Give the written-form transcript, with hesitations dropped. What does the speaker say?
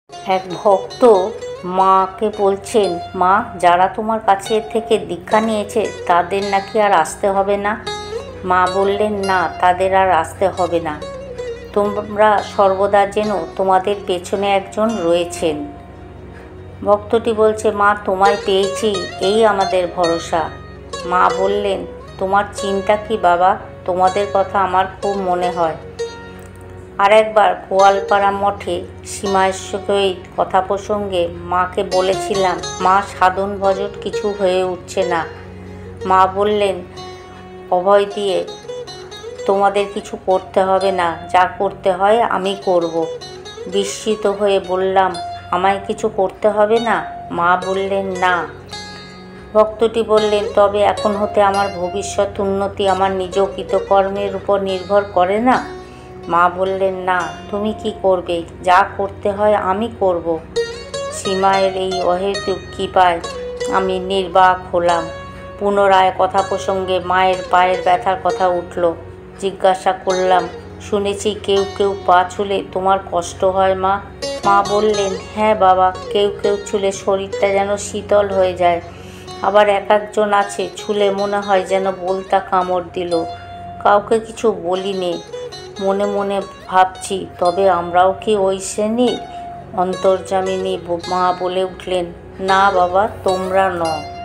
এক ভক্ত মাকে বলছেন, মা, যারা তোমার কাছে থেকে দীক্ষা নিয়েছে তাদের নাকি আর আসতে হবে না। মা বললেন, না, তাদের আর আসতে হবে না। তোমরা সর্বদা যেন তোমাদের পেছনে একজন রয়েছেন। ভক্তটি বলছে, মা, তোমায় পেয়েছি, এই আমাদের ভরসা। মা বললেন, তোমার চিন্তা কি বাবা, তোমাদের কথা আমার খুব মনে হয়। আর একবার গোয়ালপাড়া মঠে সীমায়ের সহিত কথা প্রসঙ্গে মাকে বলেছিলাম, মা, সাধন ভজন কিছু হয়ে উঠছে না। মা বললেন অভয় দিয়ে, তোমাদের কিছু করতে হবে না, যা করতে হয় আমি করব। বিস্মিত হয়ে বললাম, আমায় কিছু করতে হবে না? মা বললেন, না। ভক্তটি বললেন, তবে এখন হতে আমার ভবিষ্যৎ উন্নতি আমার নিজ কৃতকর্মের উপর নির্ভর করে না? মা বললেন, না, তুমি কি করবে, যা করতে হয় আমি করব। সীমায়ের এই অহেতুক কৃপায় আমি নির্বাক হলাম। পুনরায় কথা প্রসঙ্গে মায়ের পায়ের ব্যথার কথা উঠল। জিজ্ঞাসা করলাম, শুনেছি কেউ কেউ পা ছুলে তোমার কষ্ট হয় মা? মা বললেন, হ্যাঁ বাবা, কেউ কেউ ছুলে শরীরটা যেন শীতল হয়ে যায়। আবার এক একজন আছে ছুলে মনে হয় যেন বলতা কামড় দিল। কাউকে কিছু বলিনি, মনে মনে ভাবছি, তবে আমরাও কি ওই শ্রেণীর? অন্তর্যামিনী মা বলে উঠলেন, না বাবা, তোমরা নও।